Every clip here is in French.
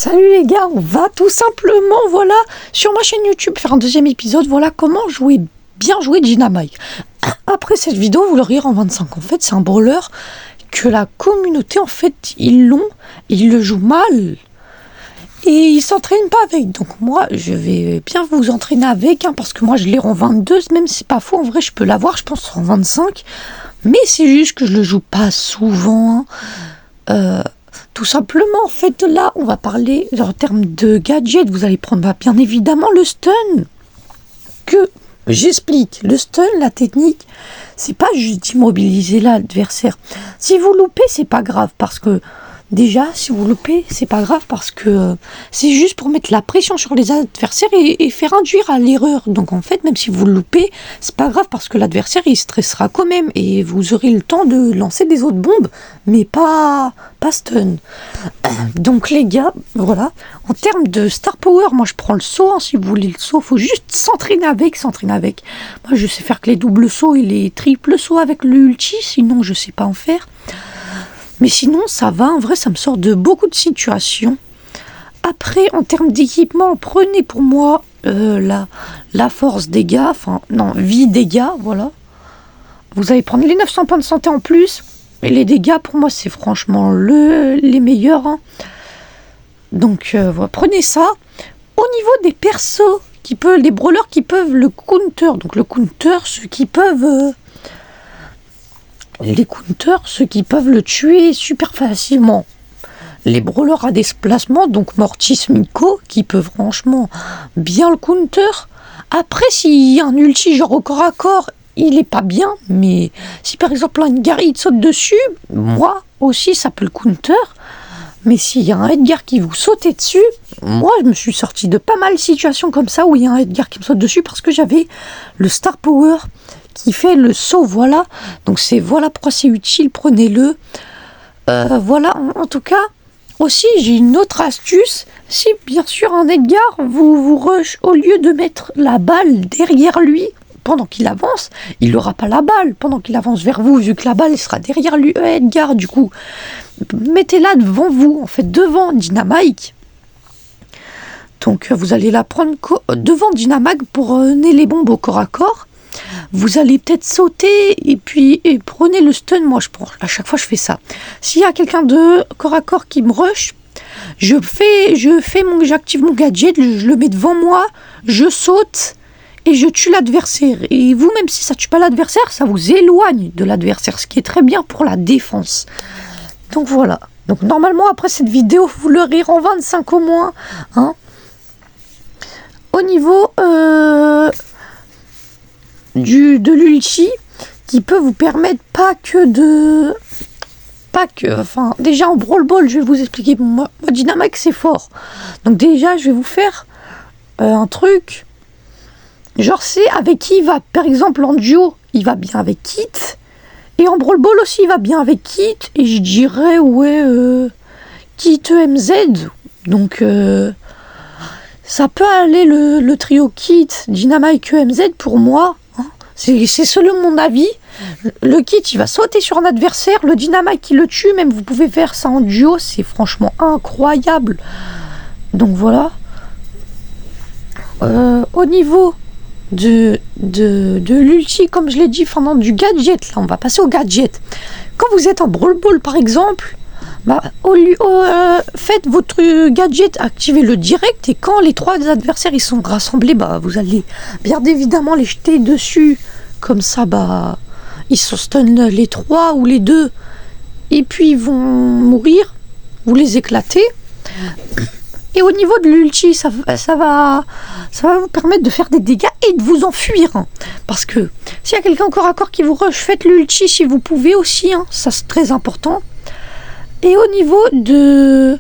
Salut les gars, on va tout simplement, voilà, sur ma chaîne YouTube faire un deuxième épisode, voilà comment bien jouer Dynamite. Après cette vidéo, vous le rire en 25, en fait c'est un brawler que la communauté, en fait, ils le jouent mal. Et ils s'entraînent pas avec, donc moi je vais bien vous entraîner avec, parce que moi je l'ai en 22, même si c'est pas faux, en vrai je peux l'avoir, je pense en 25, mais c'est juste que je le joue pas souvent, tout simplement. En fait, là, on va parler en termes de gadgets. Vous allez prendre bien évidemment le stun. Que j'explique. Le stun, la technique, c'est pas juste immobiliser l'adversaire. Si vous loupez, c'est pas grave parce que déjà, si vous loupez, c'est pas grave parce que c'est juste pour mettre la pression sur les adversaires et faire induire à l'erreur. Donc en fait, même si vous loupez, c'est pas grave parce que l'adversaire il stressera quand même et vous aurez le temps de lancer des autres bombes, mais pas stun. Donc les gars, voilà. En termes de star power, moi je prends le saut. Si vous voulez le saut, faut juste s'entraîner avec. Moi je sais faire que les doubles sauts et les triples sauts avec l'ulti, sinon je sais pas en faire. Mais sinon, ça va. En vrai, ça me sort de beaucoup de situations. Après, en termes d'équipement, prenez pour moi la force dégâts. Enfin, non, vie dégâts, voilà. Vous allez prendre les 900 points de santé en plus. Et les dégâts, pour moi, c'est franchement les meilleurs. Donc, voilà, prenez ça. Au niveau des persos, des brawlers qui peuvent le counter. Donc, le counter, ceux qui peuvent... les counters, ceux qui peuvent le tuer super facilement. Les brawlers à déplacement, donc Mortis, Miko, qui peuvent franchement bien le counter. Après, s'il y a un ulti genre au corps à corps, il est pas bien, mais si par exemple un Edgar il saute dessus, moi aussi ça peut le counter. Mais s'il y a un Edgar qui vous saute dessus, moi je me suis sorti de pas mal de situations comme ça où il y a un Edgar qui me saute dessus parce que j'avais le star power qui fait le saut, voilà. Donc voilà pourquoi c'est utile, prenez-le. Voilà, en tout cas, aussi j'ai une autre astuce. Si bien sûr un Edgar vous rush, au lieu de mettre la balle derrière lui pendant qu'il avance, il n'aura pas la balle pendant qu'il avance vers vous, vu que la balle sera derrière lui, Edgar, du coup. Mettez-la devant vous, en fait, devant Dynamite. Donc vous allez la prendre devant Dynamite pour donner les bombes au corps à corps. Vous allez peut-être sauter et prenez le stun. Moi, à chaque fois, je fais ça. S'il y a quelqu'un de corps à corps qui me rush, j'active mon gadget, je le mets devant moi, je saute et je tue l'adversaire. Et vous, même si ça tue pas l'adversaire, ça vous éloigne de l'adversaire, ce qui est très bien pour la défense. Donc voilà. Donc normalement, après cette vidéo, vous le rire en 25 au moins. Au niveau... de l'ulti qui peut vous permettre déjà en Brawl Ball, je vais vous expliquer. Moi Dynamite c'est fort, donc déjà je vais vous faire un truc genre, c'est avec qui il va, par exemple en duo il va bien avec Kit, et en Brawl Ball aussi il va bien avec Kit, et je dirais Kit EMZ, donc ça peut aller le trio Kit, Dynamite, EMZ pour moi. C'est selon mon avis. Le Kit, il va sauter sur un adversaire. Le Dynamite qui le tue, même vous pouvez faire ça en duo. C'est franchement incroyable. Donc voilà. Au niveau de l'ulti, comme je l'ai dit, du gadget, là, on va passer au gadget. Quand vous êtes en Brawl Ball, par exemple, faites votre gadget, activez-le direct, et quand les trois adversaires ils sont rassemblés, vous allez bien évidemment les jeter dessus, comme ça ils sont stun les trois ou les deux, et puis ils vont mourir, vous les éclatez. Et au niveau de l'ulti, ça va vous permettre de faire des dégâts et de vous enfuir, parce que s'il y a quelqu'un corps à corps qui vous rush, faites l'ulti si vous pouvez aussi, ça c'est très important. Et au niveau des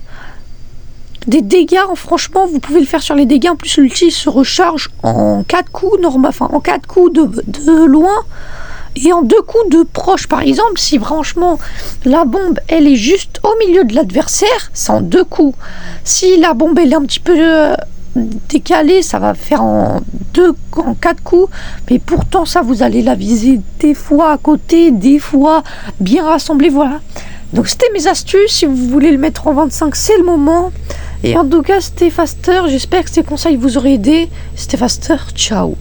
dégâts, franchement, vous pouvez le faire sur les dégâts. En plus, l'ulti se recharge en 4 coups, en 4 coups de loin et en 2 coups de proche. Par exemple, si franchement la bombe elle est juste au milieu de l'adversaire, c'est en 2 coups. Si la bombe elle est un petit peu décalée, ça va faire en 4 coups. Mais pourtant, ça, vous allez la viser des fois à côté, des fois bien rassemblée, voilà. Donc c'était mes astuces. Si vous voulez le mettre en 25, c'est le moment. Et en tout cas, stay faster. J'espère que ces conseils vous auraient aidé. Stay faster. Ciao.